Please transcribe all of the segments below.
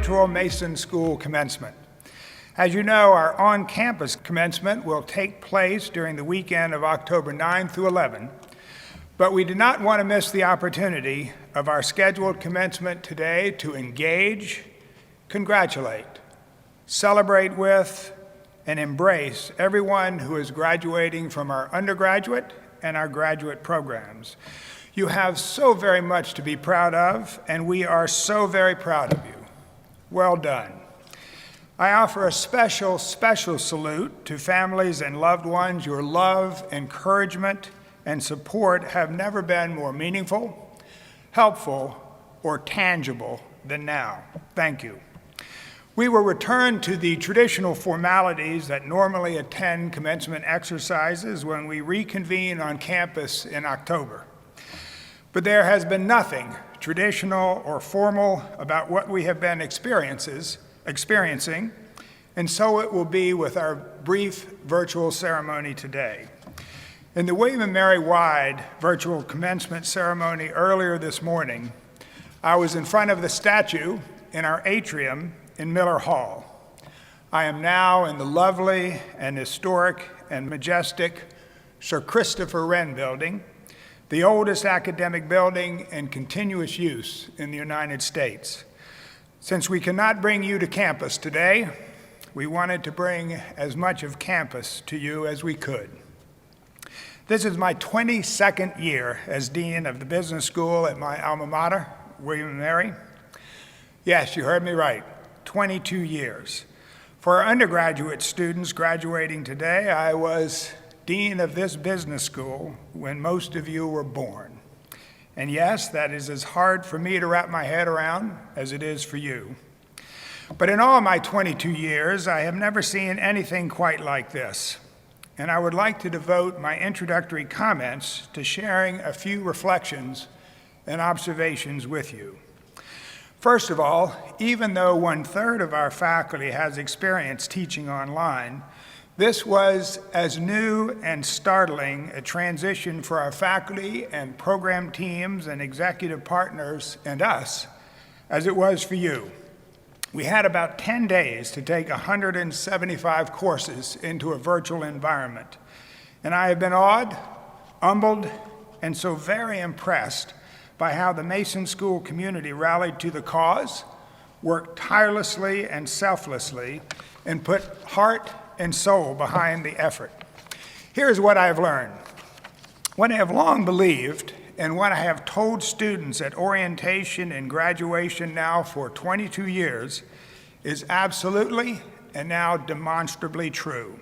virtual Mason School commencement. As you know, our on-campus commencement will take place during the weekend of October 9 through 11, but we did not want to miss the opportunity of our scheduled commencement today to engage, congratulate, celebrate with, and embrace everyone who is graduating from our undergraduate and our graduate programs. You have so very much to be proud of, and we are so very proud of you. Well done. I offer a special salute to families and loved ones. Your love, encouragement, and support have never been more meaningful, helpful, or tangible than now. Thank you. We will return to the traditional formalities that normally attend commencement exercises when we reconvene on campus in October. But there has been nothing traditional or formal about what we have been experiencing, and so it will be with our brief virtual ceremony today. In the William & Mary Wide virtual commencement ceremony earlier this morning, I was in front of the statue in our atrium in Miller Hall. I am now in the lovely and historic and majestic Sir Christopher Wren Building, the oldest academic building in continuous use in the United States. Since we cannot bring you to campus today, we wanted to bring as much of campus to you as we could. This is my 22nd year as Dean of the Business School at my alma mater, William & Mary. Yes, you heard me right, 22 years. For our undergraduate students graduating today, I was Dean of this business school when most of you were born. And yes, that is as hard for me to wrap my head around as it is for you. But in all my 22 years, I have never seen anything quite like this. And I would like to devote my introductory comments to sharing a few reflections and observations with you. First of all, even though 1/3 of our faculty has experience teaching online, this was as new and startling a transition for our faculty and program teams and executive partners and us as it was for you. We had about 10 days to take 175 courses into a virtual environment, and I have been awed, humbled, and so very impressed by how the Mason School community rallied to the cause, worked tirelessly and selflessly, and put heart and soul behind the effort. Here's what I have learned. What I have long believed, and what I have told students at orientation and graduation now for 22 years, is absolutely and now demonstrably true.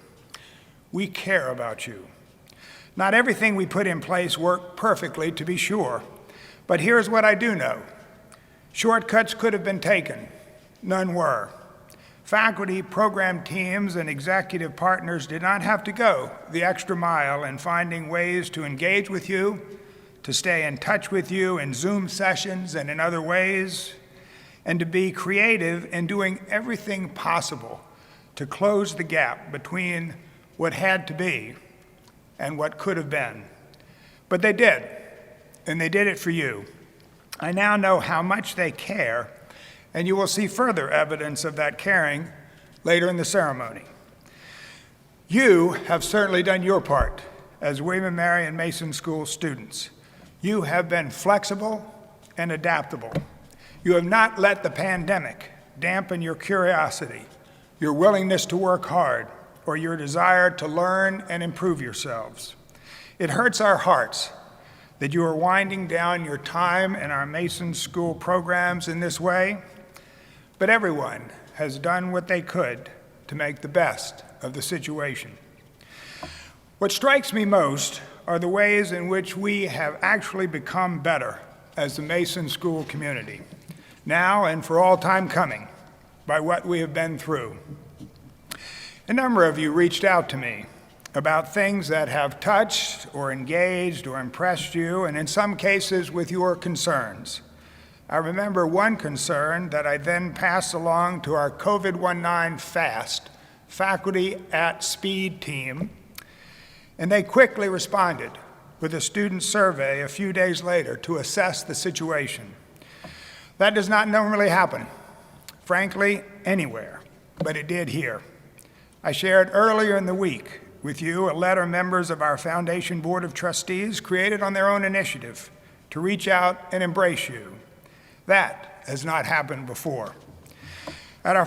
We care about you. Not everything we put in place worked perfectly, to be sure, but here's what I do know. Shortcuts could have been taken. None were. Faculty, program teams, and executive partners did not have to go the extra mile in finding ways to engage with you, to stay in touch with you in Zoom sessions and in other ways, and to be creative in doing everything possible to close the gap between what had to be and what could have been. But they did, and they did it for you. I now know how much they care, and you will see further evidence of that caring later in the ceremony. You have certainly done your part as William & Mary and Mason School students. You have been flexible and adaptable. You have not let the pandemic dampen your curiosity, your willingness to work hard, or your desire to learn and improve yourselves. It hurts our hearts that you are winding down your time in our Mason School programs in this way, but everyone has done what they could to make the best of the situation. What strikes me most are the ways in which we have actually become better as the Mason School community, now and for all time coming, by what we have been through. A number of you reached out to me about things that have touched or engaged or impressed you, and in some cases with your concerns. I remember one concern that I then passed along to our COVID-19 FAST, Faculty at Speed team, and they quickly responded with a student survey a few days later to assess the situation. That does not normally happen. frankly, anywhere, but it did here. I shared earlier in the week with you a letter members of our Foundation Board of Trustees created on their own initiative to reach out and embrace you. That has not happened before. At our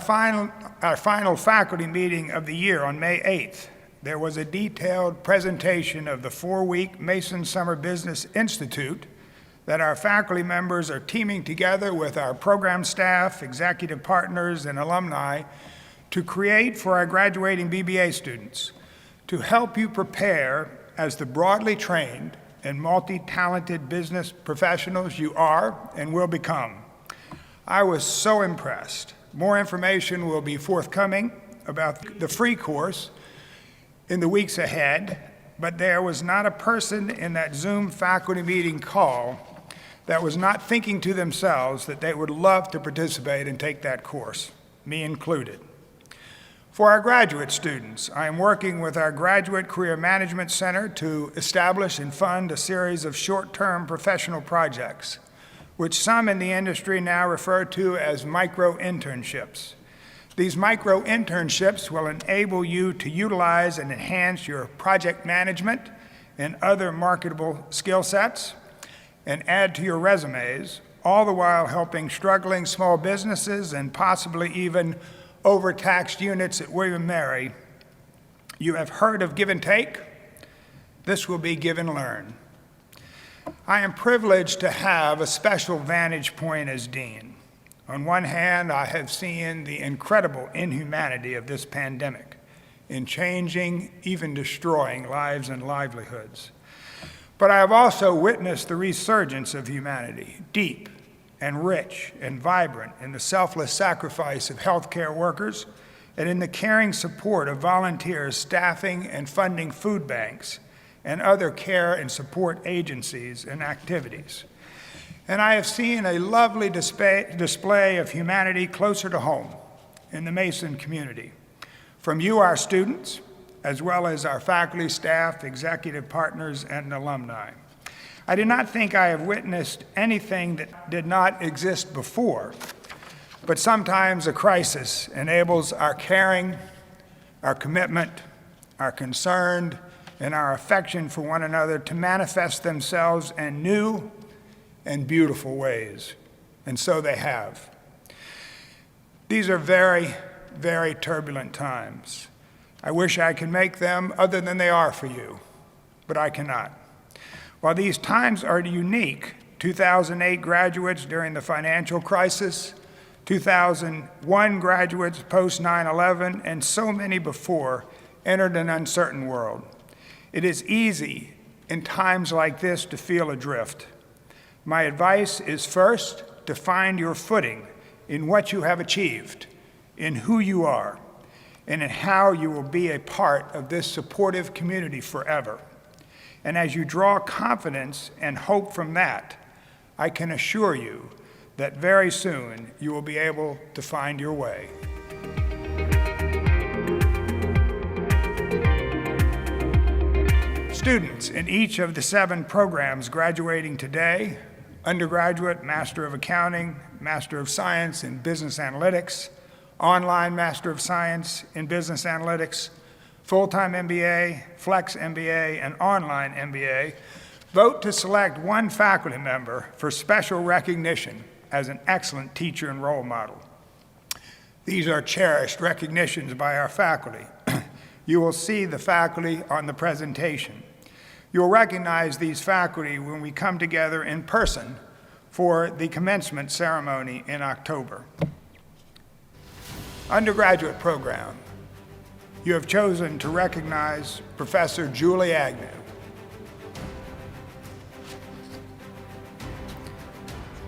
final faculty meeting of the year on May 8th, there was a detailed presentation of the 4-week Mason Summer Business Institute that our faculty members are teaming together with our program staff, executive partners, and alumni to create for our graduating BBA students to help you prepare as the broadly trained and multi-talented business professionals you are and will become. I was so impressed. More information will be forthcoming about the free course in the weeks ahead, but there was not a person in that Zoom faculty meeting call that was not thinking to themselves that they would love to participate and take that course, me included. For our graduate students, I am working with our Graduate Career Management Center to establish and fund a series of short-term professional projects, which some in the industry now refer to as micro-internships. These micro-internships will enable you to utilize and enhance your project management and other marketable skill sets and add to your resumes, all the while helping struggling small businesses and possibly even overtaxed units at William & Mary. You have heard of give and take. This will be give and learn. I am privileged to have a special vantage point as dean. On one hand, I have seen the incredible inhumanity of this pandemic in changing, even destroying lives and livelihoods. But I have also witnessed the resurgence of humanity, deep and rich and vibrant in the selfless sacrifice of healthcare workers and in the caring support of volunteers staffing and funding food banks and other care and support agencies and activities. And I have seen a lovely display of humanity closer to home in the Mason community. From you, our students, as well as our faculty, staff, executive partners, and alumni. I do not think I have witnessed anything that did not exist before, but sometimes a crisis enables our caring, our commitment, our concern, and our affection for one another to manifest themselves in new and beautiful ways, and so they have. These are very, very turbulent times. I wish I could make them other than they are for you, but I cannot. While these times are unique, 2008 graduates during the financial crisis, 2001 graduates post 9/11, and so many before entered an uncertain world. It is easy in times like this to feel adrift. My advice is first to find your footing in what you have achieved, in who you are, and in how you will be a part of this supportive community forever. And as you draw confidence and hope from that, I can assure you that very soon you will be able to find your way. Students in each of the 7 programs graduating today, undergraduate, Master of Accounting, Master of Science in Business Analytics, online Master of Science in Business Analytics, full-time MBA, flex MBA, and online MBA, vote to select one faculty member for special recognition as an excellent teacher and role model. These are cherished recognitions by our faculty. You will see the faculty on the presentation. You'll recognize these faculty when we come together in person for the commencement ceremony in October. Undergraduate program. You have chosen to recognize Professor Julie Agnew.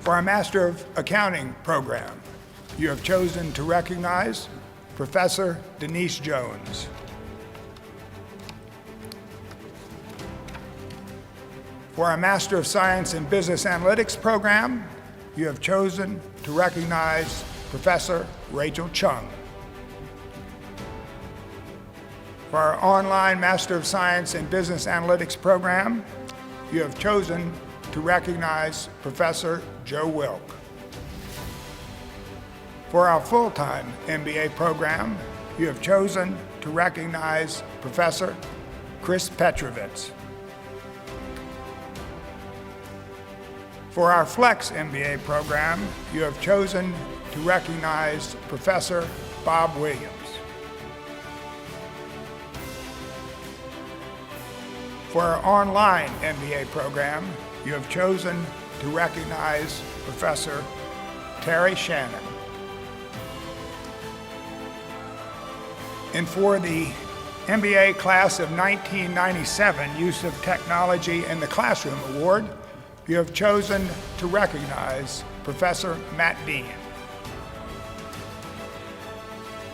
For our Master of Accounting program, you have chosen to recognize Professor Denise Jones. For our Master of Science in Business Analytics program, you have chosen to recognize Professor Rachel Chung. For our online Master of Science in Business Analytics program, you have chosen to recognize Professor Joe Wilk. For our full-time MBA program, you have chosen to recognize Professor Chris Petrovitz. For our Flex MBA program, you have chosen to recognize Professor Bob Williams. For our online MBA program, you have chosen to recognize Professor Terry Shannon. And for the MBA Class of 1997 Use of Technology in the Classroom Award, you have chosen to recognize Professor Matt Dean.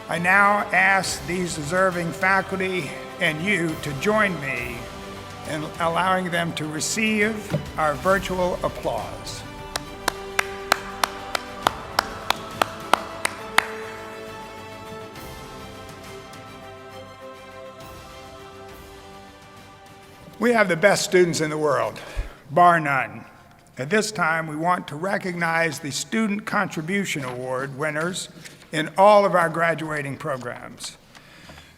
I now ask these deserving faculty and you to join me in allowing them to receive our virtual applause. We have the best students in the world, bar none. At this time, we want to recognize the Student Contribution Award winners in all of our graduating programs.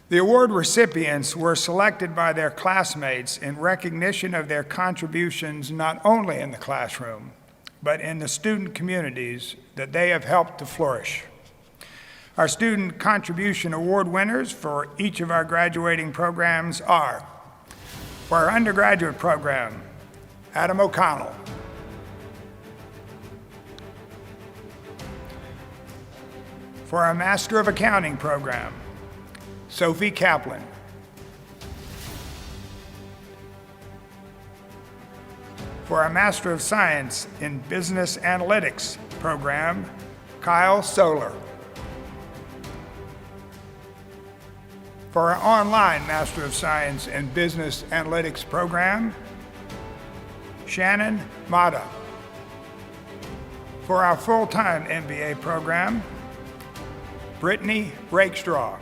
The award recipients were selected by their classmates in recognition of their contributions not only in the classroom, but in the student communities that they have helped to flourish. Our Student Contribution Award winners for each of our graduating programs are: for our undergraduate program, Adam O'Connell. For our Master of Accounting program, Sophie Kaplan. For our Master of Science in Business Analytics program, Kyle Solar. For our online Master of Science in Business Analytics program, Shannon Mata. For our full-time MBA program, Brittany Rakestraw.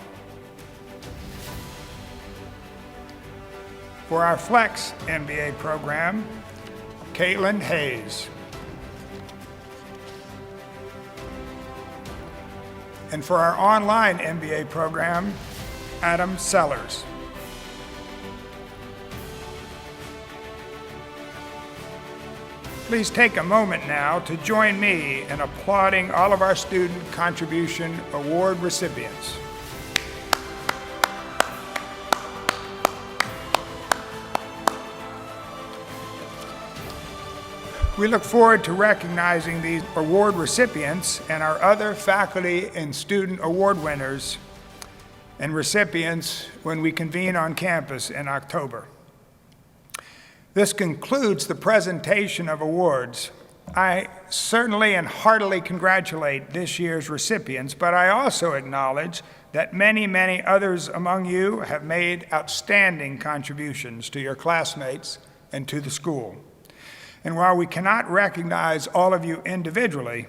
For our Flex MBA program, Caitlin Hayes. And for our online MBA program, Adam Sellers. Please take a moment now to join me in applauding all of our Student Contribution Award recipients. We look forward to recognizing these award recipients and our other faculty and student award winners and recipients when we convene on campus in October. This concludes the presentation of awards. I certainly and heartily congratulate this year's recipients, but I also acknowledge that many, many others among you have made outstanding contributions to your classmates and to the school. And while we cannot recognize all of you individually,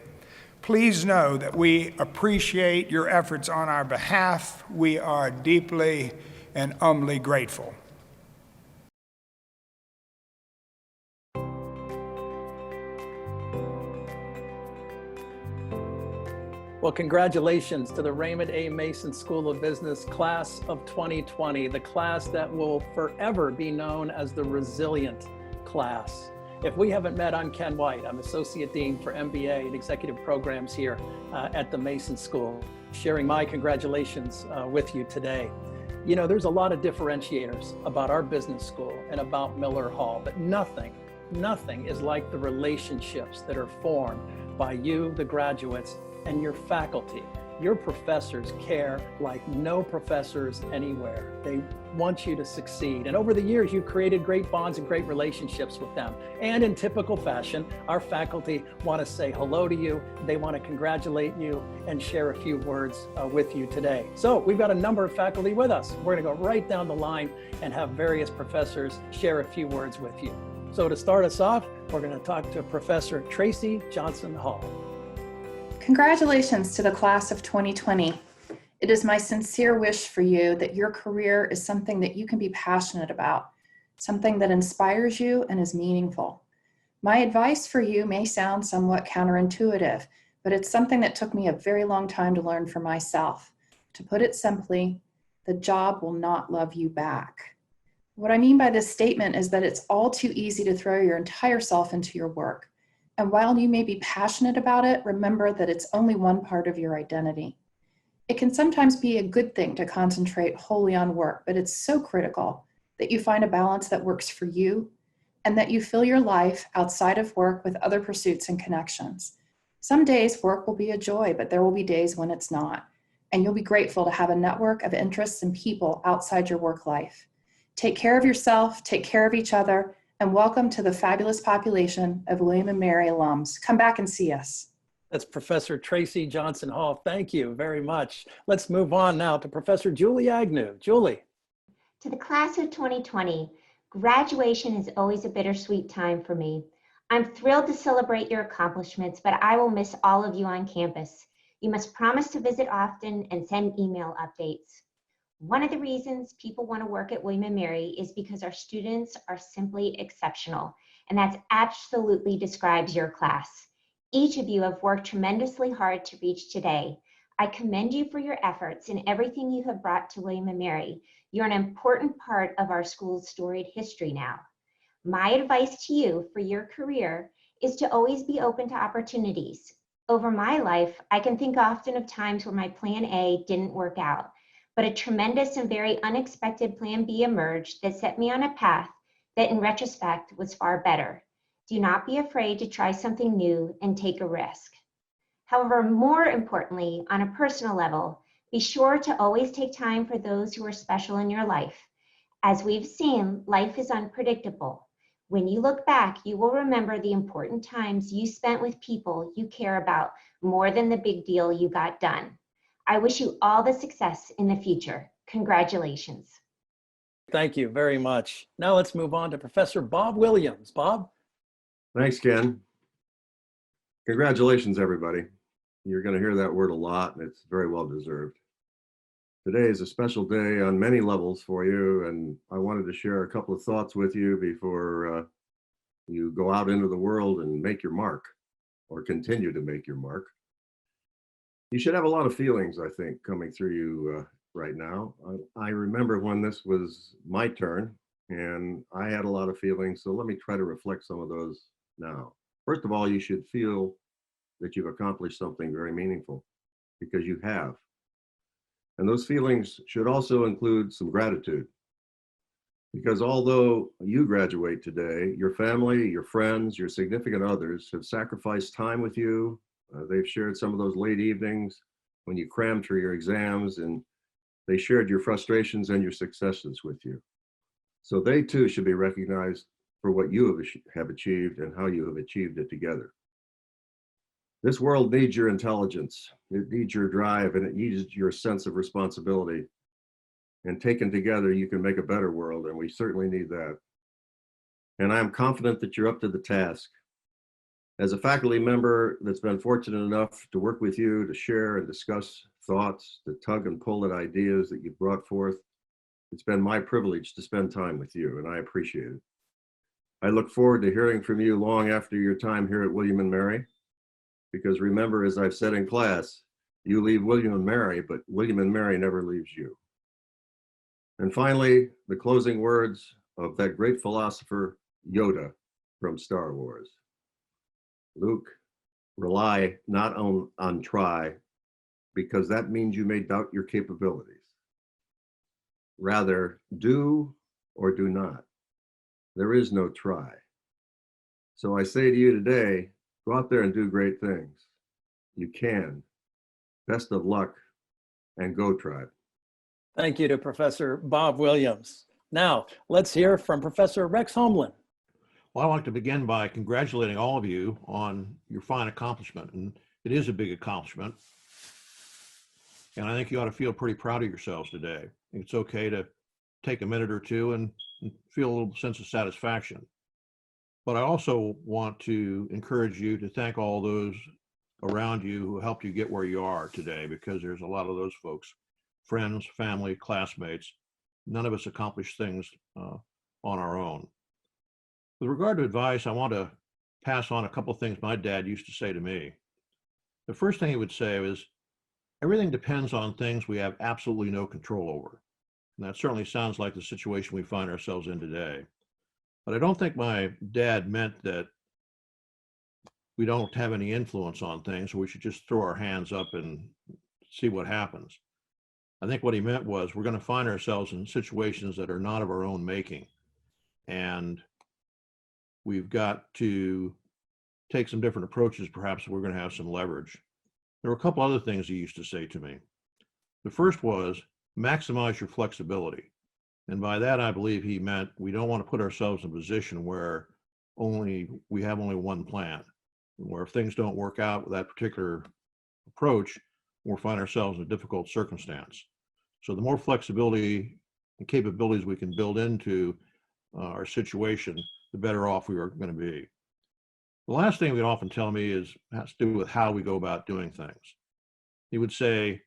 please know that we appreciate your efforts on our behalf. We are deeply and humbly grateful. Well, congratulations to the Raymond A. Mason School of Business class of 2020, the class that will forever be known as the resilient class. If we haven't met, I'm Ken White. I'm Associate Dean for MBA and Executive Programs here at the Mason School, sharing my congratulations with you today. You know, there's a lot of differentiators about our business school and about Miller Hall, but nothing is like the relationships that are formed by you, the graduates, and your faculty. Your professors care like no professors anywhere. They want you to succeed. And over the years, you've created great bonds and great relationships with them. And in typical fashion, our faculty want to say hello to you. They want to congratulate you and share a few words with you today. So we've got a number of faculty with us. We're going to go right down the line and have various professors share a few words with you. So to start us off, we're going to talk to Professor Tracy Johnson Hall. Congratulations to the class of 2020. It is my sincere wish for you that your career is something that you can be passionate about, something that inspires you and is meaningful. My advice for you may sound somewhat counterintuitive, but it's something that took me a very long time to learn for myself. To put it simply, the job will not love you back. What I mean by this statement is that it's all too easy to throw your entire self into your work. And while you may be passionate about it, remember that it's only one part of your identity. It can sometimes be a good thing to concentrate wholly on work, but it's so critical that you find a balance that works for you and that you fill your life outside of work with other pursuits and connections. Some days work will be a joy, but there will be days when it's not. And you'll be grateful to have a network of interests and people outside your work life. Take care of yourself, take care of each other, and welcome to the fabulous population of William & Mary alums. Come back and see us. That's Professor Tracy Johnson Hall. Thank you very much. Let's move on now to Professor Julie Agnew. Julie. To the class of 2020, graduation is always a bittersweet time for me. I'm thrilled to celebrate your accomplishments, but I will miss all of you on campus. You must promise to visit often and send email updates. One of the reasons people want to work at William & Mary is because our students are simply exceptional, and that absolutely describes your class. Each of you have worked tremendously hard to reach today. I commend you for your efforts and everything you have brought to William & Mary. You're an important part of our school's storied history now. My advice to you for your career is to always be open to opportunities. Over my life, I can think often of times where my plan A didn't work out, but a tremendous and very unexpected plan B emerged that set me on a path that in retrospect was far better. Do not be afraid to try something new and take a risk. However, more importantly, on a personal level, be sure to always take time for those who are special in your life. As we've seen, life is unpredictable. When you look back, you will remember the important times you spent with people you care about more than the big deal you got done. I wish you all the success in the future. Congratulations. Thank you very much. Now let's move on to Professor Bob Williams. Bob? Thanks, Ken. Congratulations, everybody. You're going to hear that word a lot, and it's very well deserved. Today is a special day on many levels for you, and I wanted to share a couple of thoughts with you before you go out into the world and make your mark, or continue to make your mark. You should have a lot of feelings, I think, coming through you right now. I remember when this was my turn, and I had a lot of feelings, so let me try to reflect some of those now. First of all, you should feel that you've accomplished something very meaningful, because you have. And those feelings should also include some gratitude, because although you graduate today, your family, your friends, your significant others have sacrificed time with you. They've shared some of those late evenings when you crammed for your exams, and they shared your frustrations and your successes with you. So they too should be recognized for what you have achieved and how you have achieved it together. This world needs your intelligence, it needs your drive, and it needs your sense of responsibility. And taken together, you can make a better world, and we certainly need that. And I am confident that you're up to the task. As a faculty member that's been fortunate enough to work with you, to share and discuss thoughts, to tug and pull at ideas that you've brought forth, it's been my privilege to spend time with you, and I appreciate it. I look forward to hearing from you long after your time here at William & Mary. Because remember, as I've said in class, you leave William & Mary, but William & Mary never leaves you. And finally, the closing words of that great philosopher, Yoda, from Star Wars. Luke, rely not on try, because that means you may doubt your capabilities. Rather, do or do not. There is no try. So I say to you today, go out there and do great things. You can. Best of luck, and go Tribe. Thank you to Professor Bob Williams. Now, let's hear from Professor Rex Homelin. Well, I'd like to begin by congratulating all of you on your fine accomplishment. And it is a big accomplishment. And I think you ought to feel pretty proud of yourselves today. I think it's okay to take a minute or two and feel a little sense of satisfaction. But I also want to encourage you to thank all those around you who helped you get where you are today, because there's a lot of those folks, friends, family, classmates. None of us accomplish things on our own. With regard to advice, I want to pass on a couple of things my dad used to say to me. The first thing he would say is, everything depends on things we have absolutely no control over. And that certainly sounds like the situation we find ourselves in today. But I don't think my dad meant that we don't have any influence on things, so we should just throw our hands up and see what happens. I think what he meant was we're going to find ourselves in situations that are not of our own making. And we've got to take some different approaches. Perhaps we're going to have some leverage. There were a couple other things he used to say to me. The first was maximize your flexibility. And by that, I believe he meant we don't want to put ourselves in a position where we have only one plan, where if things don't work out with that particular approach, we'll find ourselves in a difficult circumstance. So the more flexibility and capabilities we can build into our situation, the better off we are going to be. The last thing he would often tell me has to do with how we go about doing things. He would say,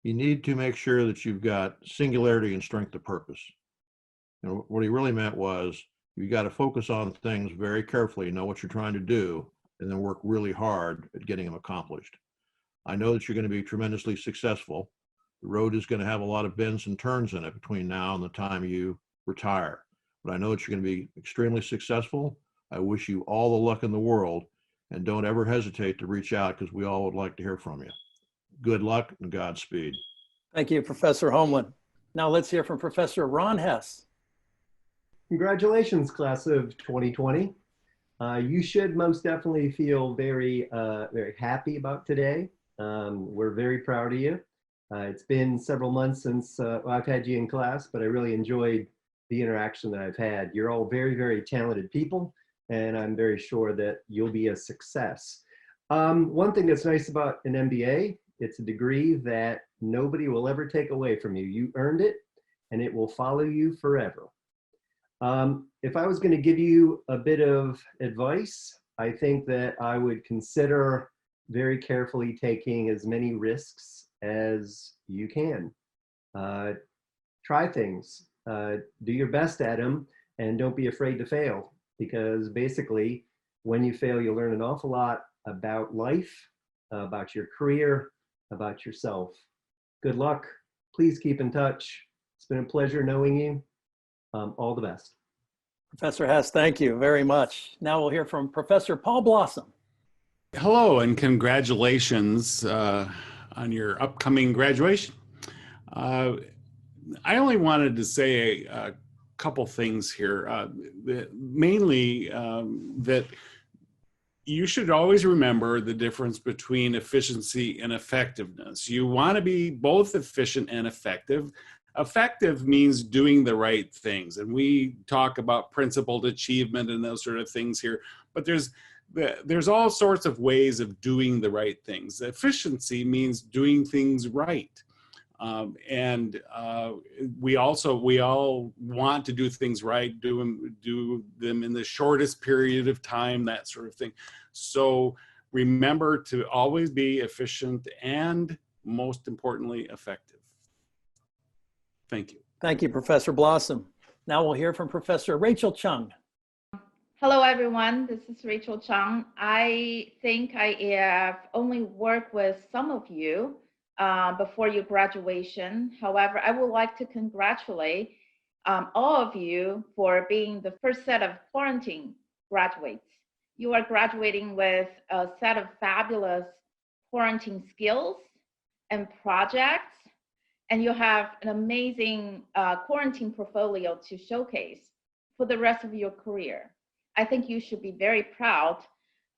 you need to make sure that you've got singularity and strength of purpose. And what he really meant was you got to focus on things very carefully, know what you're trying to do, and then work really hard at getting them accomplished. I know that you're going to be tremendously successful. The road is going to have a lot of bends and turns in it between now and the time you retire. But I know that you're going to be extremely successful. I wish you all the luck in the world, and don't ever hesitate to reach out because we all would like to hear from you. Good luck and Godspeed. Thank you, Professor Homeland. Now let's hear from Professor Ron Hess. Congratulations, class of 2020. You should most definitely feel very happy about today. We're very proud of you. It's been several months since I've had you in class, but I really enjoyed the interaction that I've had. You're all very, very talented people, and I'm very sure that you'll be a success. One thing that's nice about an MBA, it's a degree that nobody will ever take away from you. You earned it, and it will follow you forever. If I was going to give you a bit of advice, I think that I would consider very carefully taking as many risks as you can. Try things, do your best at them, and don't be afraid to fail, because basically when you fail, you learn an awful lot about life, about your career, about yourself. Good luck. Please keep in touch. It's been a pleasure knowing you. All the best. Professor Hess, thank you very much. Now we'll hear from Professor Paul Blossom. Hello, and congratulations on your upcoming graduation. I only wanted to say a couple things here. Mainly that you should always remember the difference between efficiency and effectiveness. You want to be both efficient and effective. Effective means doing the right things. And we talk about principled achievement and those sort of things here, but there's all sorts of ways of doing the right things. Efficiency means doing things right. We all want to do things right, do them in the shortest period of time, that sort of thing. So remember to always be efficient and, most importantly, effective. Thank you. Thank you, Professor Blossom. Now we'll hear from Professor Rachel Chung. Hello, everyone. This is Rachel Chung. I think I have only worked with some of you before your graduation. However, I would like to congratulate all of you for being the first set of quarantine graduates. You are graduating with a set of fabulous quarantine skills and projects, and you have an amazing quarantine portfolio to showcase for the rest of your career. I think you should be very proud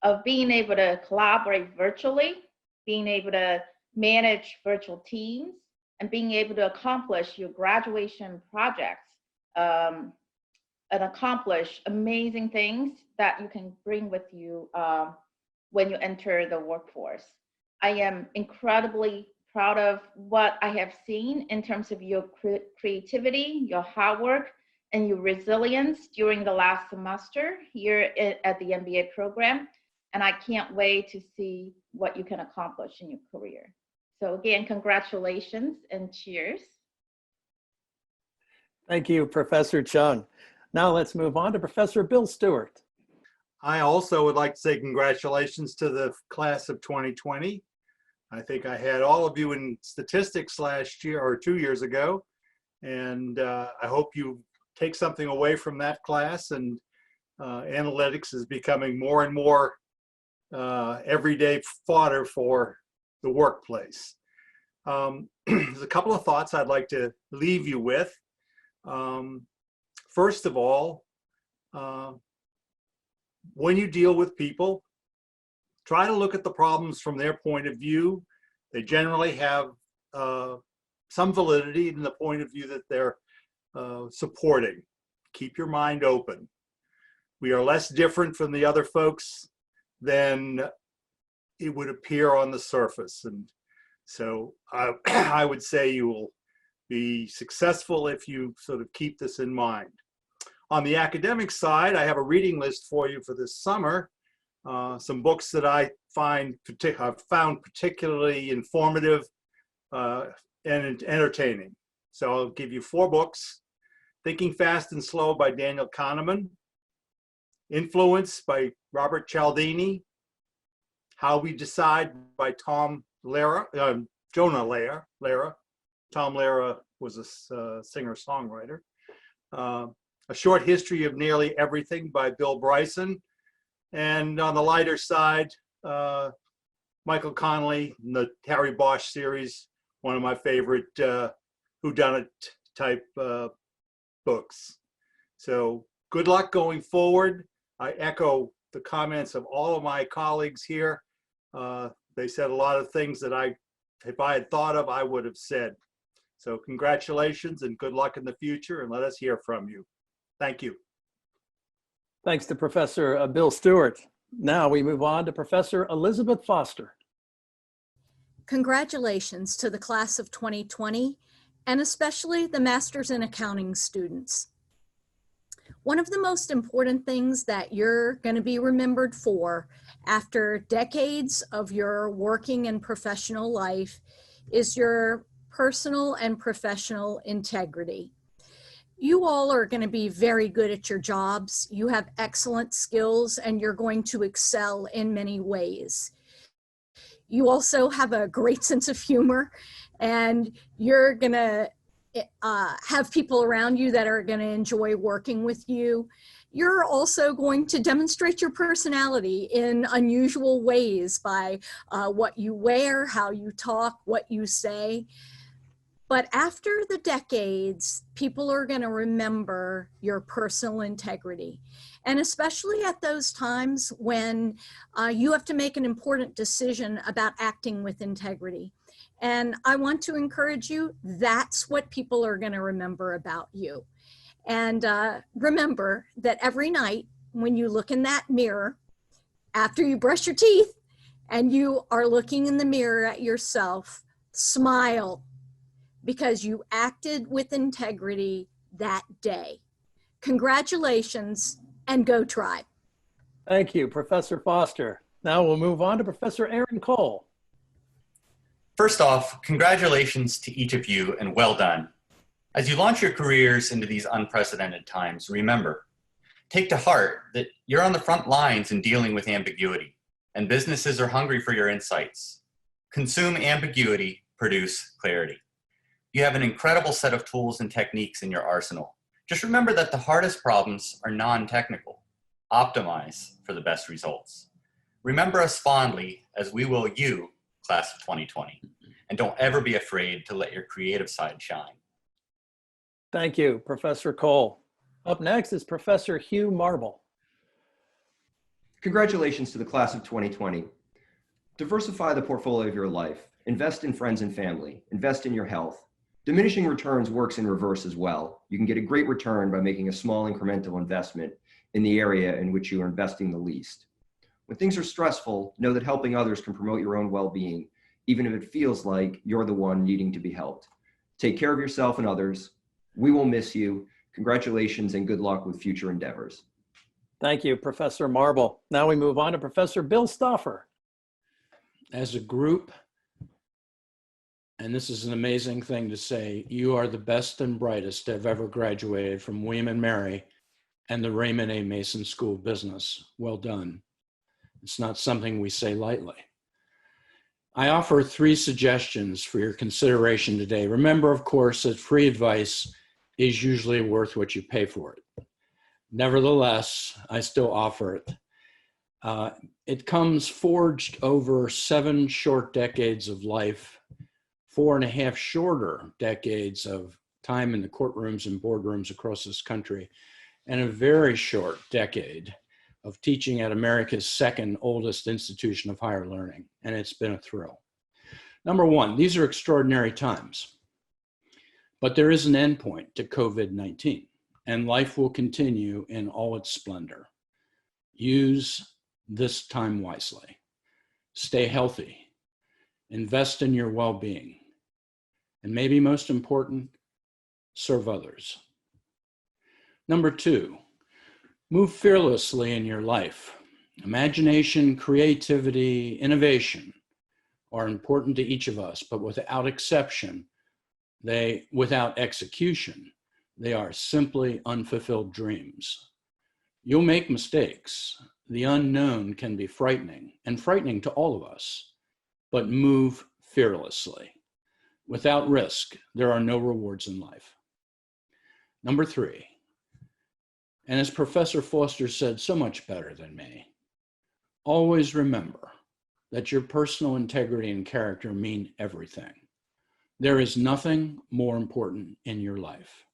of being able to collaborate virtually, being able to manage virtual teams, and being able to accomplish your graduation projects and accomplish amazing things that you can bring with you when you enter the workforce. I am incredibly proud of what I have seen in terms of your creativity, your hard work, and your resilience during the last semester here at the MBA program. And I can't wait to see what you can accomplish in your career. So again, congratulations and cheers. Thank you, Professor Chung. Now let's move on to Professor Bill Stewart. I also would like to say congratulations to the class of 2020. I think I had all of you in statistics last year or 2 years ago. And I hope you take something away from that class. And analytics is becoming more and more everyday fodder for the workplace. There's a couple of thoughts I'd like to leave you with. First of all, when you deal with people, try to look at the problems from their point of view. They generally have some validity in the point of view that they're supporting. Keep your mind open. We are less different from the other folks than it would appear on the surface. And so I would say you will be successful if you sort of keep this in mind. On the academic side, I have a reading list for you for this summer. Some books that I have found particularly informative and entertaining. So I'll give you 4 books. Thinking Fast and Slow by Daniel Kahneman. Influence by Robert Cialdini. How We Decide by Tom Lehrer, Jonah Lehrer. Tom Lehrer was a singer-songwriter. A Short History of Nearly Everything by Bill Bryson. And on the lighter side, Michael Connelly, the Harry Bosch series, one of my favorite whodunit type books. So good luck going forward. I echo the comments of all of my colleagues here. They said a lot of things that if I had thought of, I would have said. So congratulations and good luck in the future, and let us hear from you. Thank you. Thanks to Professor Bill Stewart. Now we move on to Professor Elizabeth Foster. Congratulations to the class of 2020, and especially the Masters in Accounting students. One of the most important things that you're going to be remembered for after decades of your working and professional life is your personal and professional integrity. You all are going to be very good at your jobs. You have excellent skills and you're going to excel in many ways. You also have a great sense of humor and you're going to have people around you that are going to enjoy working with you. You're also going to demonstrate your personality in unusual ways by what you wear, how you talk, what you say. But after the decades, people are going to remember your personal integrity. And especially at those times when you have to make an important decision about acting with integrity. And I want to encourage you, that's what people are going to remember about you. And remember that every night when you look in that mirror, after you brush your teeth and you are looking in the mirror at yourself, smile, because you acted with integrity that day. Congratulations and go Tribe. Thank you, Professor Foster. Now we'll move on to Professor Aaron Cole. First off, congratulations to each of you and well done. As you launch your careers into these unprecedented times, remember, take to heart that you're on the front lines in dealing with ambiguity, and businesses are hungry for your insights. Consume ambiguity, produce clarity. You have an incredible set of tools and techniques in your arsenal. Just remember that the hardest problems are non-technical. Optimize for the best results. Remember us fondly as we will you, class of 2020, and don't ever be afraid to let your creative side shine. Thank you, Professor Cole. Up next is Professor Hugh Marble. Congratulations to the class of 2020. Diversify the portfolio of your life. Invest in friends and family. Invest in your health. Diminishing returns works in reverse as well. You can get a great return by making a small incremental investment in the area in which you are investing the least. When things are stressful, know that helping others can promote your own well-being, even if it feels like you're the one needing to be helped. Take care of yourself and others. We will miss you. Congratulations and good luck with future endeavors. Thank you, Professor Marble. Now we move on to Professor Bill Stauffer. As a group, and this is an amazing thing to say, you are the best and brightest to have ever graduated from William & Mary and the Raymond A. Mason School of Business. Well done. It's not something we say lightly. I offer 3 suggestions for your consideration today. Remember, of course, that free advice is usually worth what you pay for it. Nevertheless, I still offer it. It comes forged over 7 short decades of life, 4.5 shorter decades of time in the courtrooms and boardrooms across this country, and a very short decade of teaching at America's second oldest institution of higher learning, and it's been a thrill. Number 1, these are extraordinary times, but there is an endpoint to COVID-19, and life will continue in all its splendor. Use this time wisely. Stay healthy. Invest in your well-being. And maybe most important, serve others. Number 2, move fearlessly in your life. Imagination, creativity, innovation are important to each of us, but without exception, without execution, they are simply unfulfilled dreams. You'll make mistakes. The unknown can be frightening, and frightening to all of us, but move fearlessly. Without risk, there are no rewards in life. Number 3, and as Professor Foster said so much better than me, always remember that your personal integrity and character mean everything. There is nothing more important in your life.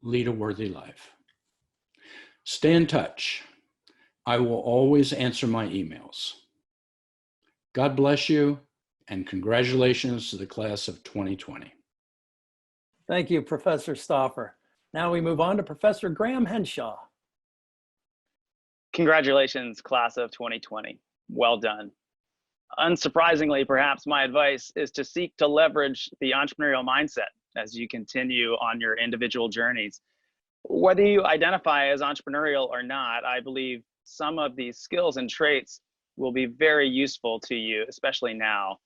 Lead a worthy life. Stay in touch. I will always answer my emails. God bless you, and congratulations to the class of 2020. Thank you, Professor Stauffer. Now we move on to Professor Graham Henshaw. Congratulations, class of 2020. Well done. Unsurprisingly, perhaps my advice is to seek to leverage the entrepreneurial mindset as you continue on your individual journeys. Whether you identify as entrepreneurial or not, I believe some of these skills and traits will be very useful to you, especially now.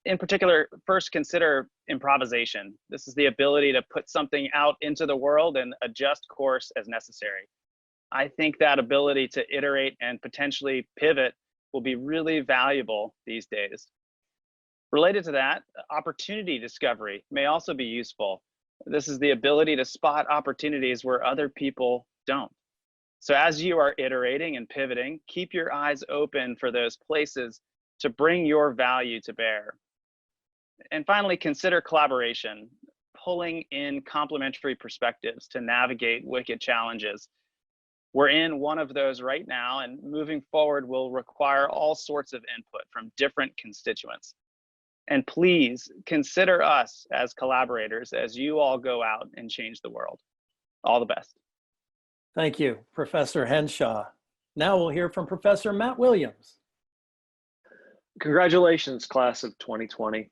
In particular, first consider improvisation. This is the ability to put something out into the world and adjust course as necessary. I think that ability to iterate and potentially pivot will be really valuable these days. Related to that, opportunity discovery may also be useful. This is the ability to spot opportunities where other people don't. So as you are iterating and pivoting, keep your eyes open for those places to bring your value to bear. And finally, consider collaboration, pulling in complementary perspectives to navigate wicked challenges. We're in one of those right now, and moving forward will require all sorts of input from different constituents. And please consider us as collaborators as you all go out and change the world. All the best. Thank you, Professor Henshaw. Now we'll hear from Professor Matt Williams. Congratulations, class of 2020.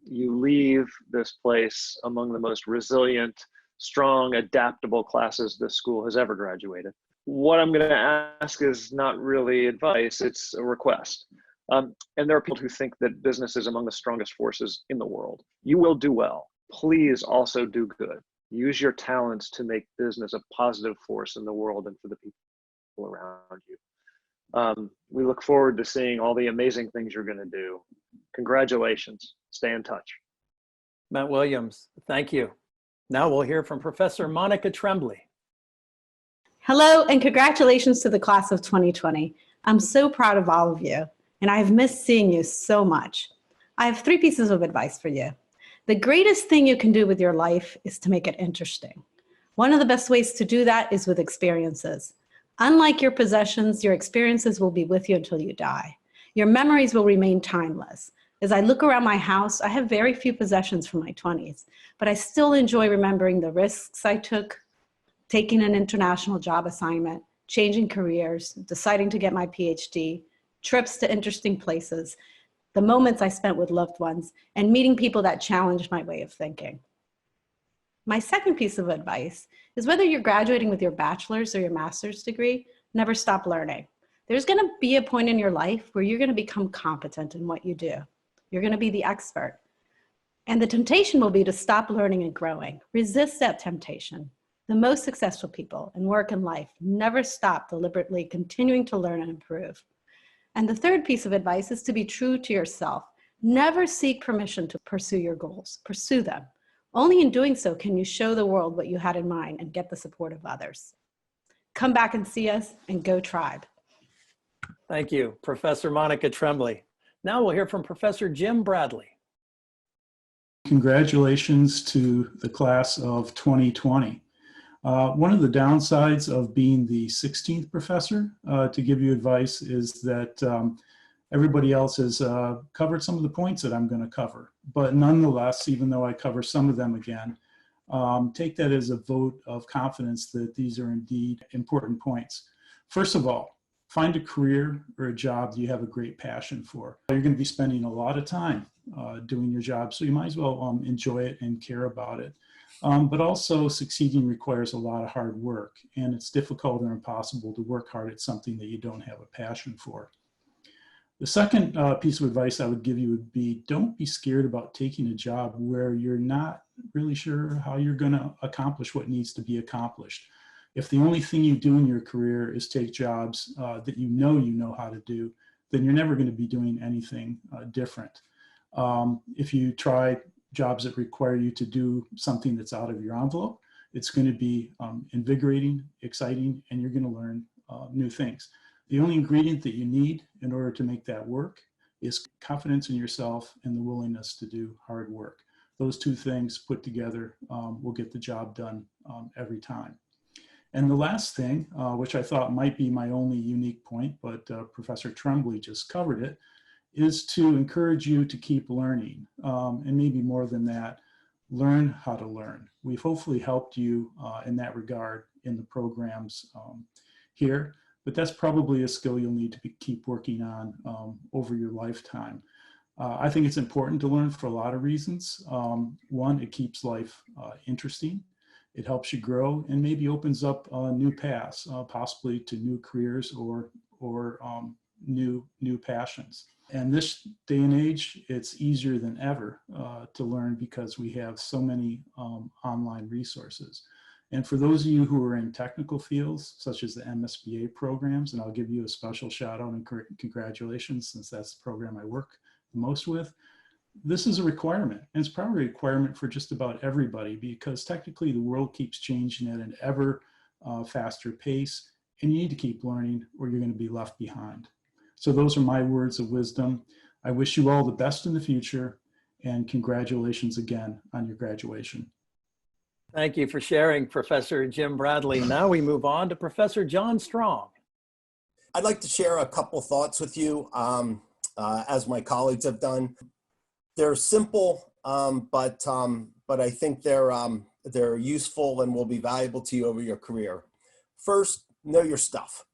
You leave this place among the most resilient, strong, adaptable classes this school has ever graduated. What I'm going to ask is not really advice, it's a request. And there are people who think that business is among the strongest forces in the world. You will do well. Please also do good. Use your talents to make business a positive force in the world and for the people around you. We look forward to seeing all the amazing things you're going to do. Congratulations. Stay in touch. Matt Williams, thank you. Now we'll hear from Professor Monica Tremblay. Hello, and congratulations to the class of 2020. I'm so proud of all of you, and I've missed seeing you so much. I have 3 pieces of advice for you. The greatest thing you can do with your life is to make it interesting. One of the best ways to do that is with experiences. Unlike your possessions, your experiences will be with you until you die. Your memories will remain timeless. As I look around my house, I have very few possessions from my 20s, but I still enjoy remembering the risks I took, taking an international job assignment, changing careers, deciding to get my PhD, trips to interesting places, the moments I spent with loved ones, and meeting people that challenged my way of thinking. My second piece of advice is whether you're graduating with your bachelor's or your master's degree, never stop learning. There's going to be a point in your life where you're going to become competent in what you do. You're going to be the expert. And the temptation will be to stop learning and growing. Resist that temptation. The most successful people in work and life never stop deliberately continuing to learn and improve. And the third piece of advice is to be true to yourself. Never seek permission to pursue your goals. Pursue them. Only in doing so can you show the world what you had in mind and get the support of others. Come back and see us, and go Tribe. Thank you, Professor Monica Tremblay. Now we'll hear from Professor Jim Bradley. Congratulations to the class of 2020. One of the downsides of being the 16th professor, to give you advice, is that everybody else has covered some of the points that I'm going to cover. But nonetheless, even though I cover some of them again, take that as a vote of confidence that these are indeed important points. First of all, find a career or a job that you have a great passion for. You're going to be spending a lot of time doing your job, so you might as well enjoy it and care about it. But also, succeeding requires a lot of hard work, and it's difficult or impossible to work hard at something that you don't have a passion for. The second piece of advice I would give you would be, don't be scared about taking a job where you're not really sure how you're going to accomplish what needs to be accomplished. If the only thing you do in your career is take jobs that you know how to do, then you're never going to be doing anything different. If you try jobs that require you to do something that's out of your envelope, it's going to be invigorating, exciting, and you're going to learn new things. The only ingredient that you need in order to make that work is confidence in yourself and the willingness to do hard work. Those two things put together will get the job done every time. And the last thing, which I thought might be my only unique point, but Professor Tremblay just covered it, is to encourage you to keep learning. And maybe more than that, learn how to learn. We've hopefully helped you in that regard in the programs here, but that's probably a skill you'll need to keep working on over your lifetime. I think it's important to learn for a lot of reasons. One, it keeps life interesting. It helps you grow and maybe opens up new paths, possibly to new careers or new passions. And this day and age, it's easier than ever to learn because we have so many online resources. And for those of you who are in technical fields, such as the MSBA programs, and I'll give you a special shout out and congratulations, since that's the program I work the most with, this is a requirement. And it's probably a requirement for just about everybody, because technically the world keeps changing at an ever faster pace, and you need to keep learning or you're going to be left behind. So those are my words of wisdom. I wish you all the best in the future, and congratulations again on your graduation. Thank you for sharing, Professor Jim Bradley. Now we move on to Professor John Strong. I'd like to share a couple thoughts with you, as my colleagues have done. They're simple, but I think they're useful and will be valuable to you over your career. First, know your stuff.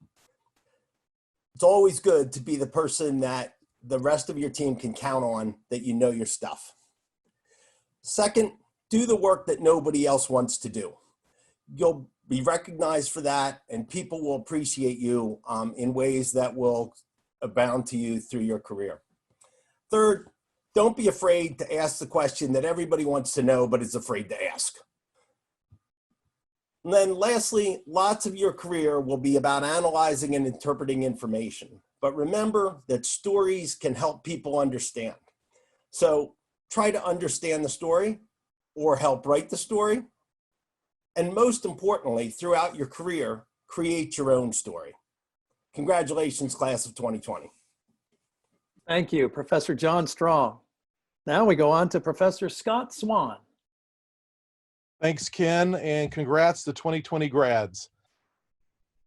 It's always good to be the person that the rest of your team can count on, that you know your stuff. Second, do the work that nobody else wants to do. You'll be recognized for that, and people will appreciate you in ways that will abound to you through your career. Third, don't be afraid to ask the question that everybody wants to know but is afraid to ask. And then lastly, lots of your career will be about analyzing and interpreting information. But remember that stories can help people understand. So try to understand the story or help write the story. And most importantly, throughout your career, create your own story. Congratulations, class of 2020. Thank you, Professor John Strong. Now we go on to Professor Scott Swan. Thanks, Ken, and congrats to 2020 grads.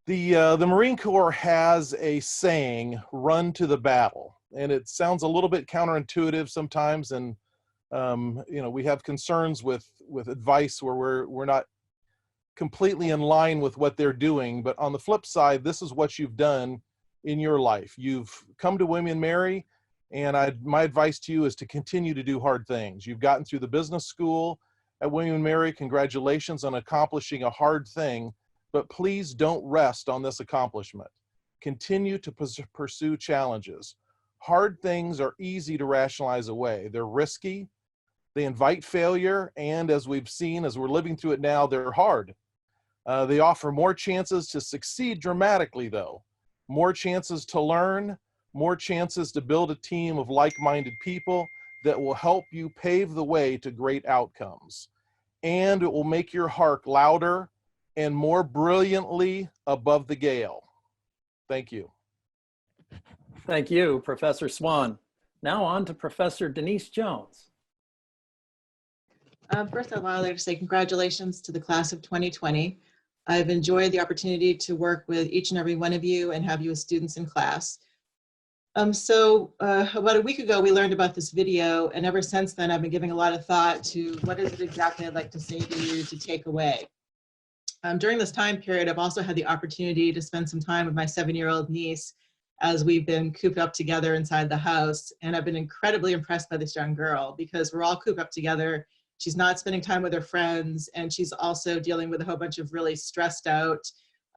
The Marine Corps has a saying, run to the battle, and it sounds a little bit counterintuitive sometimes, and we have concerns with advice where we're not completely in line with what they're doing. But on the flip side, this is what you've done in your life. You've come to William & Mary, and my advice to you is to continue to do hard things. You've gotten through the business school at William & Mary. Congratulations on accomplishing a hard thing, but please don't rest on this accomplishment. Continue to pursue challenges. Hard things are easy to rationalize away. They're risky, they invite failure, and as we've seen, as we're living through it now, they're hard. They offer more chances to succeed dramatically though, more chances to learn, more chances to build a team of like-minded people that will help you pave the way to great outcomes. And it will make your heart louder and more brilliantly above the gale. Thank you. Thank you, Professor Swan. Now on to Professor Denise Jones. First, I'd like to say congratulations to the class of 2020. I've enjoyed the opportunity to work with each and every one of you and have you as students in class. About a week ago, we learned about this video, and ever since then, I've been giving a lot of thought to what is it exactly I'd like to say to you to take away. During this time period, I've also had the opportunity to spend some time with my 7-year-old niece as we've been cooped up together inside the house. And I've been incredibly impressed by this young girl because we're all cooped up together. She's not spending time with her friends, and she's also dealing with a whole bunch of really stressed out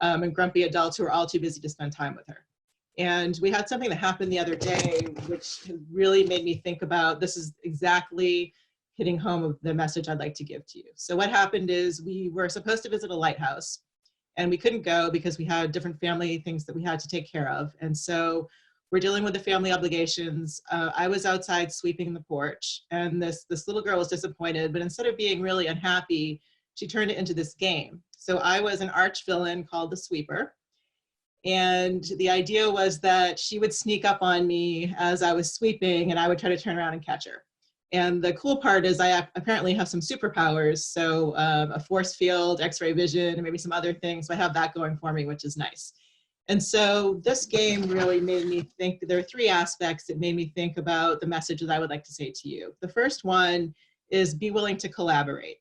and grumpy adults who are all too busy to spend time with her. And we had something that happened the other day, which really made me think about this is exactly hitting home of the message I'd like to give to you. So what happened is we were supposed to visit a lighthouse, and we couldn't go because we had different family things that we had to take care of. And so we're dealing with the family obligations. I was outside sweeping the porch, and this little girl was disappointed, but instead of being really unhappy, she turned it into this game. So I was an arch villain called the Sweeper. And the idea was that she would sneak up on me as I was sweeping, and I would try to turn around and catch her. And the cool part is I apparently have some superpowers. So a force field, X-ray vision, and maybe some other things. So I have that going for me, which is nice. And so this game really made me think, there are 3 aspects that made me think about the message that I would like to say to you. The first one is be willing to collaborate.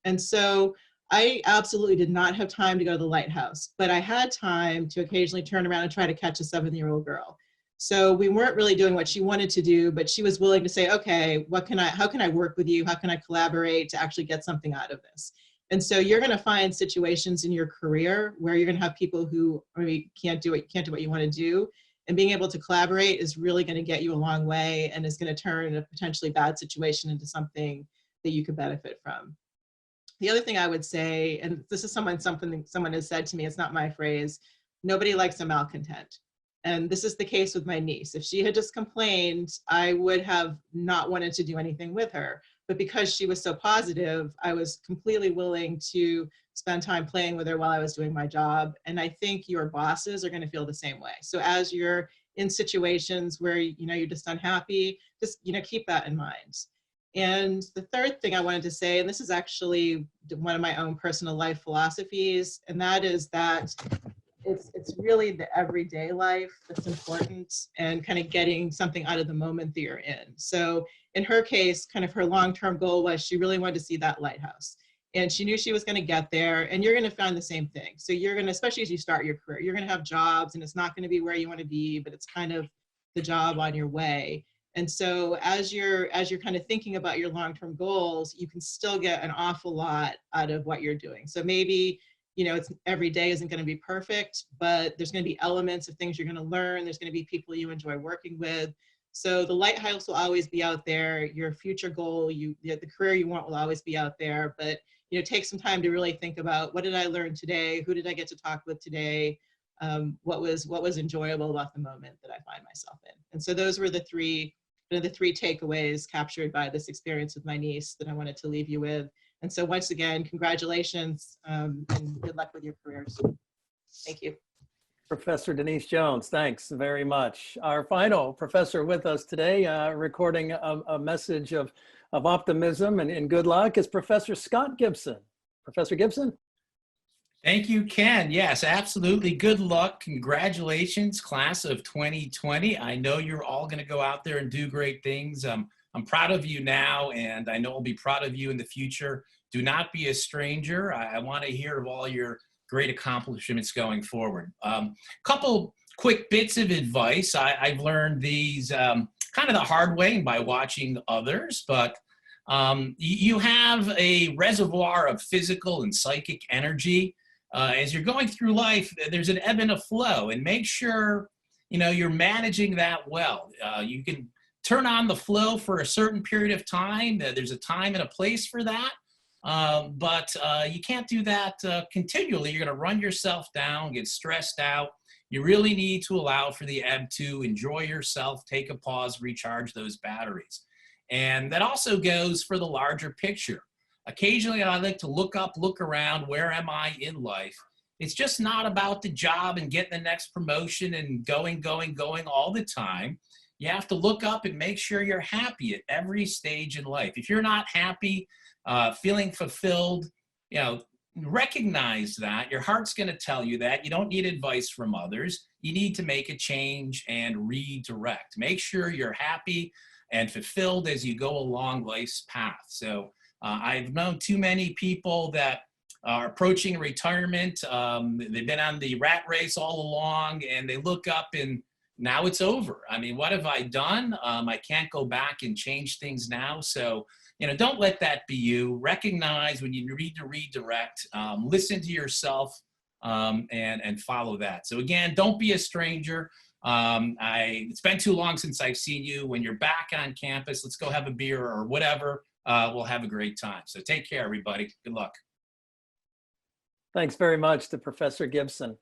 And so I absolutely did not have time to go to the lighthouse, but I had time to occasionally turn around and try to catch a 7-year-old girl. So we weren't really doing what she wanted to do, but she was willing to say, okay, how can I work with you? How can I collaborate to actually get something out of this? And so you're going to find situations in your career where you're going to have people who maybe can't do what you want to do. And being able to collaborate is really going to get you a long way and is going to turn a potentially bad situation into something that you could benefit from. The other thing I would say, and this is something someone has said to me, it's not my phrase, nobody likes a malcontent. And this is the case with my niece. If she had just complained, I would have not wanted to do anything with her. But because she was so positive, I was completely willing to spend time playing with her while I was doing my job. And I think your bosses are going to feel the same way. So as you're in situations where you're just unhappy, just keep that in mind. And the third thing I wanted to say, and this is actually one of my own personal life philosophies, and that is that it's really the everyday life that's important and kind of getting something out of the moment that you're in. So in her case, kind of her long-term goal was she really wanted to see that lighthouse. And she knew she was going to get there, and you're going to find the same thing. So you're going to, especially as you start your career, you're going to have jobs, and it's not going to be where you want to be, but it's kind of the job on your way. And so as you're kind of thinking about your long-term goals, you can still get an awful lot out of what you're doing. So maybe, it's every day isn't going to be perfect, but there's going to be elements of things you're going to learn. There's going to be people you enjoy working with. So the lighthouse will always be out there. Your future goal, the career you want will always be out there. But take some time to really think about, what did I learn today? Who did I get to talk with today? What was enjoyable about the moment that I find myself in? And so those were the three takeaways captured by this experience with my niece that I wanted to leave you with. And so once again, congratulations and good luck with your careers. Thank you. Professor Denise Jones, thanks very much. Our final professor with us today, recording a message of optimism and good luck, is Professor Scott Gibson. Professor Gibson? Thank you, Ken. Yes, absolutely. Good luck. Congratulations, class of 2020. I know you're all going to go out there and do great things. I'm proud of you now, and I know I'll be proud of you in the future. Do not be a stranger. I want to hear of all your great accomplishments going forward. Couple quick bits of advice. I've learned these kind of the hard way by watching others, but you have a reservoir of physical and psychic energy. As you're going through life, there's an ebb and a flow, and make sure you're managing that well. You can turn on the flow for a certain period of time. There's a time and a place for that, but you can't do that continually. You're going to run yourself down, get stressed out. You really need to allow for the ebb to enjoy yourself, take a pause, recharge those batteries. And that also goes for the larger picture. Occasionally, I like to look up, look around, where am I in life? It's just not about the job and getting the next promotion and going all the time. You have to look up and make sure you're happy at every stage in life. If you're not happy, feeling fulfilled, you know, recognize that. Your heart's going to tell you that. You don't need advice from others. You need to make a change and redirect. Make sure you're happy and fulfilled as you go along life's path. So I've known too many people that are approaching retirement. They've been on the rat race all along, and they look up and now it's over. I mean, what have I done? I can't go back and change things now. So, you know, don't let that be you. Recognize when you need to redirect, listen to yourself, and follow that. So again, don't be a stranger. It's been too long since I've seen you. When you're back on campus, let's go have a beer or whatever. We'll have a great time. So take care, everybody. Good luck. Thanks very much to Professor Gibson.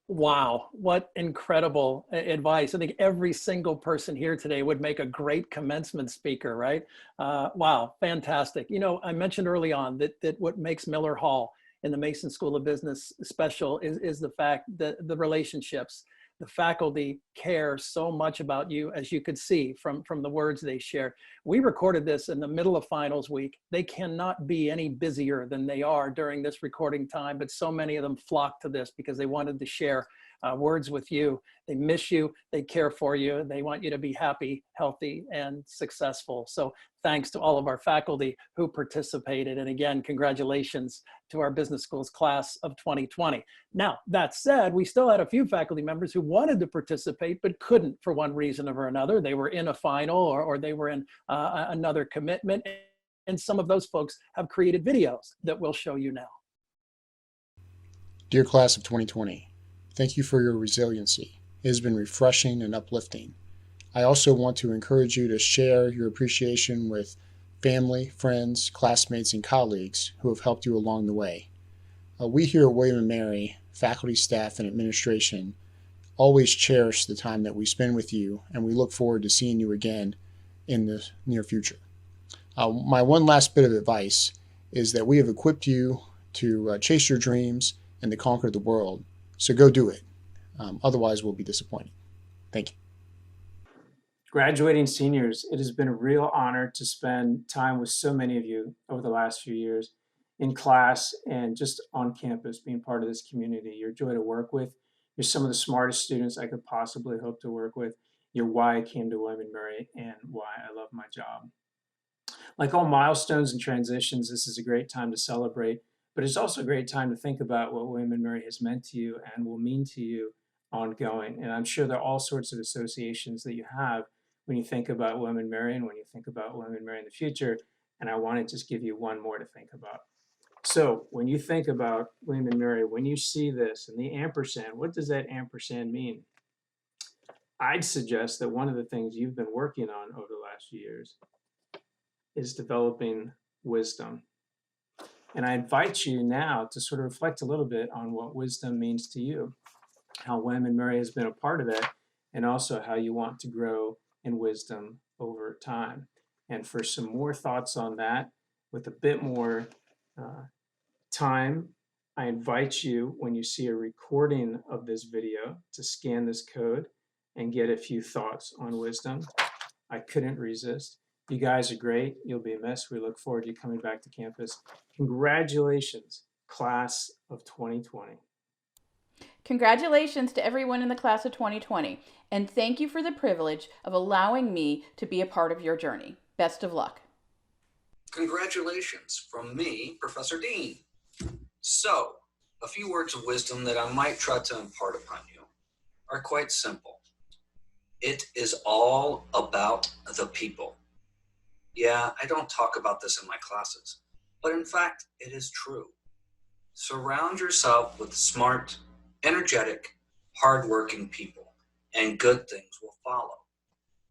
Wow, what incredible advice. I think every single person here today would make a great commencement speaker, right? Wow, fantastic. You know, I mentioned early on that what makes Miller Hall in the Mason School of Business special is the fact that the relationships. The faculty care so much about you, as you could see from the words they share. We recorded this in the middle of finals week. They cannot be any busier than they are during this recording time, but so many of them flocked to this because they wanted to share words with you. They miss you, they care for you, they want you to be happy, healthy, and successful. So thanks to all of our faculty who participated. And again, congratulations to our business schools class of 2020. Now, that said, we still had a few faculty members who wanted to participate but couldn't for one reason or another. They were in a final or they were in another commitment. And some of those folks have created videos that we'll show you now. Dear class of 2020, thank you for your resiliency. It has been refreshing and uplifting. I also want to encourage you to share your appreciation with family, friends, classmates, and colleagues who have helped you along the way. We here at William & Mary, faculty, staff, and administration, always cherish the time that we spend with you, and we look forward to seeing you again in the near future. My one last bit of advice is that we have equipped you to chase your dreams and to conquer the world. So go do it. Otherwise, we'll be disappointed. Thank you. Graduating seniors, it has been a real honor to spend time with so many of you over the last few years in class and just on campus, being part of this community. You're a joy to work with. You're some of the smartest students I could possibly hope to work with. You're why I came to William & Mary and why I love my job. Like all milestones and transitions, this is a great time to celebrate, but it's also a great time to think about what William & Mary has meant to you and will mean to you ongoing. And I'm sure there are all sorts of associations that you have when you think about William & Mary and when you think about William & Mary in the future. And I want to just give you one more to think about. So when you think about William & Mary, when you see this and the ampersand, what does that ampersand mean? I'd suggest that one of the things you've been working on over the last few years is developing wisdom. And I invite you now to sort of reflect a little bit on what wisdom means to you, how William & Mary has been a part of it, and also how you want to grow in wisdom over time. And for some more thoughts on that, with a bit more time, I invite you, when you see a recording of this video, to scan this code and get a few thoughts on wisdom. I couldn't resist. You guys are great. You'll be missed. We look forward to you coming back to campus. Congratulations, class of 2020. Congratulations to everyone in the class of 2020, and thank you for the privilege of allowing me to be a part of your journey. Best of luck. Congratulations from me, Professor Dean. So, a few words of wisdom that I might try to impart upon you are quite simple. It is all about the people. Yeah, I don't talk about this in my classes, but in fact, it is true. Surround yourself with smart, energetic, hardworking people, and good things will follow.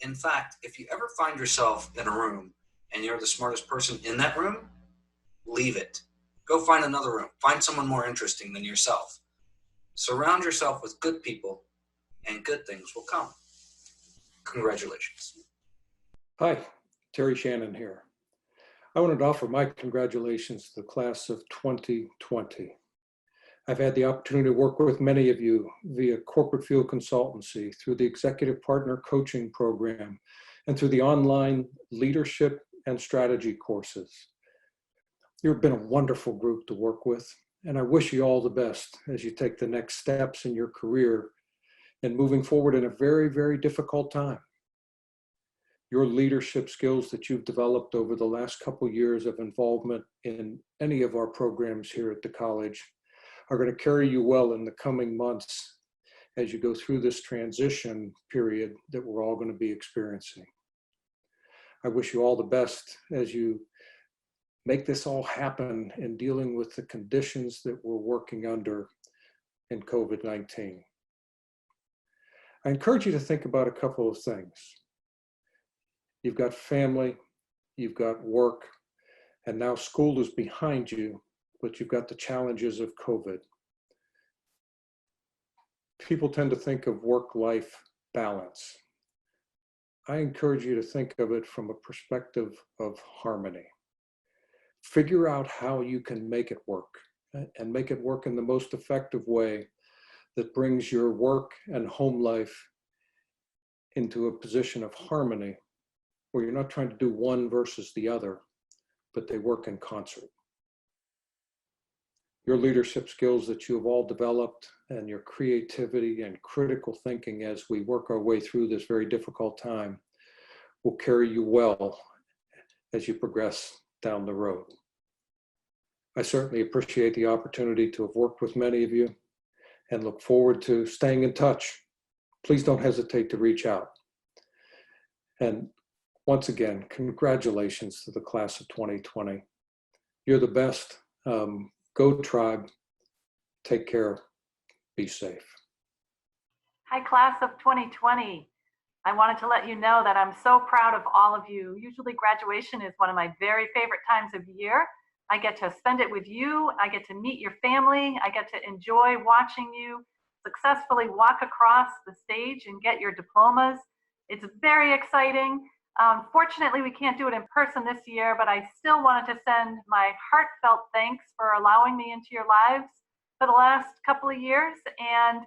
In fact, if you ever find yourself in a room and you're the smartest person in that room, leave it. Go find another room. Find someone more interesting than yourself. Surround yourself with good people and good things will come. Congratulations. Hi, Terry Shannon here. I wanted to offer my congratulations to the class of 2020. I've had the opportunity to work with many of you via corporate field consultancy, through the executive partner coaching program, and through the online leadership and strategy courses. You've been a wonderful group to work with, and I wish you all the best as you take the next steps in your career and moving forward in a very, very difficult time. Your leadership skills that you've developed over the last couple years of involvement in any of our programs here at the college are going to carry you well in the coming months as you go through this transition period that we're all going to be experiencing. I wish you all the best as you make this all happen in dealing with the conditions that we're working under in COVID-19. I encourage you to think about a couple of things. You've got family, you've got work, and now school is behind you, but you've got the challenges of COVID. People tend to think of work-life balance. I encourage you to think of it from a perspective of harmony. Figure out how you can make it work, and make it work in the most effective way that brings your work and home life into a position of harmony, where you're not trying to do one versus the other, but they work in concert. Your leadership skills that you have all developed, and your creativity and critical thinking as we work our way through this very difficult time, will carry you well as you progress down the road. I certainly appreciate the opportunity to have worked with many of you and look forward to staying in touch. Please don't hesitate to reach out. And once again, congratulations to the class of 2020. You're the best. Go Tribe. Take care. Be safe. Hi, class of 2020. I wanted to let you know that I'm so proud of all of you. Usually graduation is one of my very favorite times of year. I get to spend it with you. I get to meet your family. I get to enjoy watching you successfully walk across the stage and get your diplomas. It's very exciting. Fortunately, we can't do it in person this year, but I still wanted to send my heartfelt thanks for allowing me into your lives for the last couple of years. And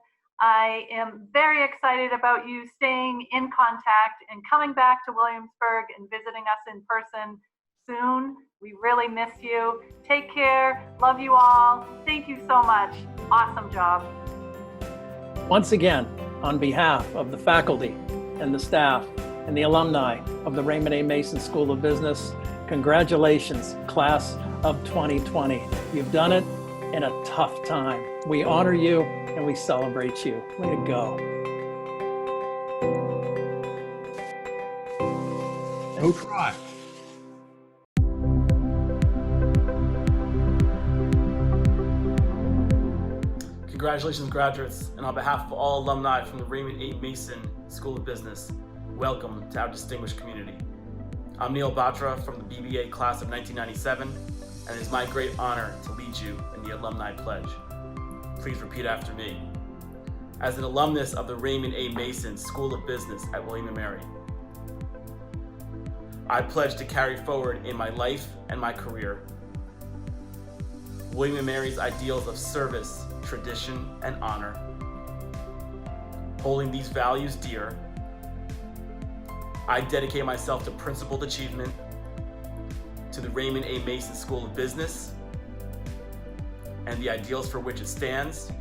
I am very excited about you staying in contact and coming back to Williamsburg and visiting us in person soon. We really miss you. Take care. Love you all. Thank you so much. Awesome job. Once again, on behalf of the faculty and the staff and the alumni of the Raymond A. Mason School of Business, congratulations, class of 2020. You've done it in a tough time. We honor you and we celebrate you. Way to go. Go Tribe. Congratulations, graduates, and on behalf of all alumni from the Raymond A. Mason School of Business, welcome to our distinguished community. I'm Neil Batra from the BBA class of 1997, and it is my great honor to lead you in the Alumni Pledge. Please repeat after me. As an alumnus of the Raymond A. Mason School of Business at William & Mary, I pledge to carry forward in my life and my career William & Mary's ideals of service, tradition, and honor. Holding these values dear, I dedicate myself to principled achievement, to the Raymond A. Mason School of Business, and the ideals for which it stands,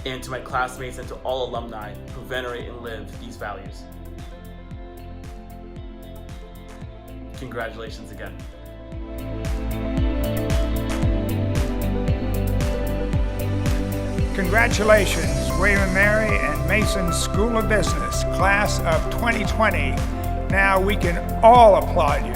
and to my classmates and to all alumni who venerate and live these values. Congratulations again. Congratulations, William & Mary and Mason School of Business, class of 2020. Now we can all applaud you.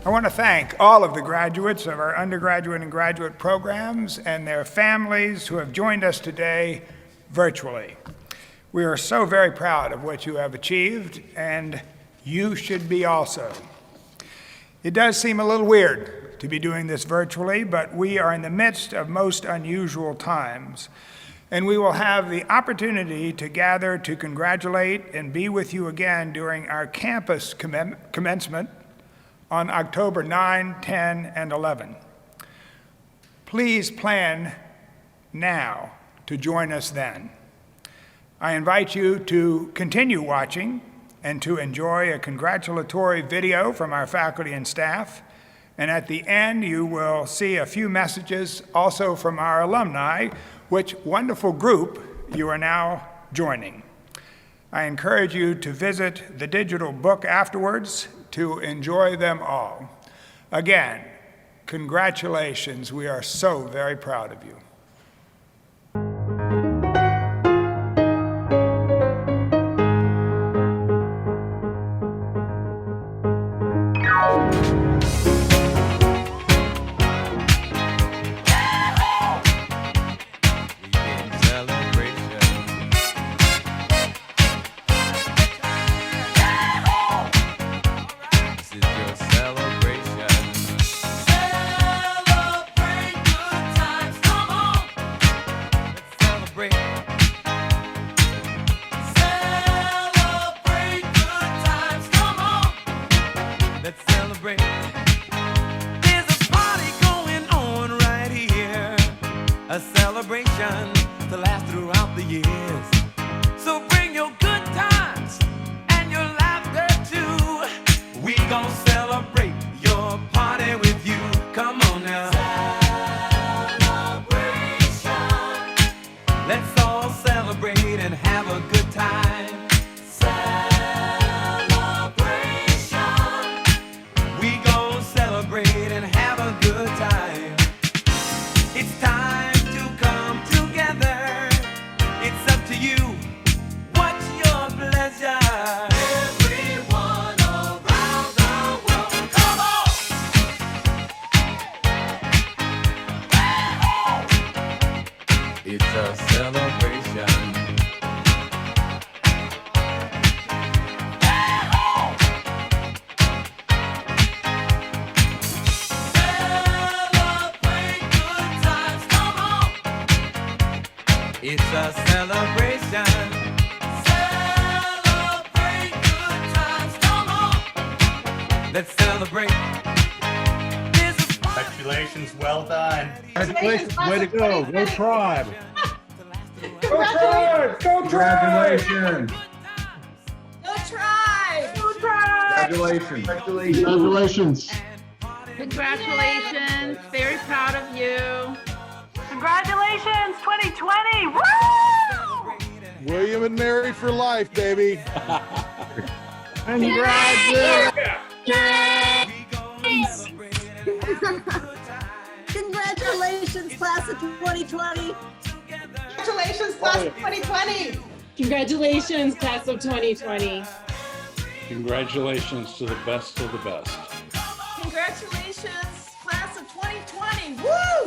I want to thank all of the graduates of our undergraduate and graduate programs and their families who have joined us today virtually. We are so very proud of what you have achieved, and you should be also. It does seem a little weird to be doing this virtually, but we are in the midst of most unusual times, and we will have the opportunity to gather to congratulate and be with you again during our campus commencement on October 9, 10, and 11. Please plan now to join us then. I invite you to continue watching and to enjoy a congratulatory video from our faculty and staff. And at the end, you will see a few messages also from our alumni, which wonderful group you are now joining. I encourage you to visit the digital book afterwards to enjoy them all. Again, congratulations. We are so very proud of you. Congratulations, well done. Congratulations, way to go. Go Tribe. Go Tribe! Go Tribe! Congratulations. Go Tribe! Go Tribe! Congratulations. Congratulations. Congratulations. Very proud of you. Congratulations, 2020! Woo! William and Mary for life, baby. Congratulations. Congratulations, class of 2020. Congratulations, class of 2020. Congratulations, class of 2020. Congratulations to the best of the best. Congratulations, class of 2020. Woo!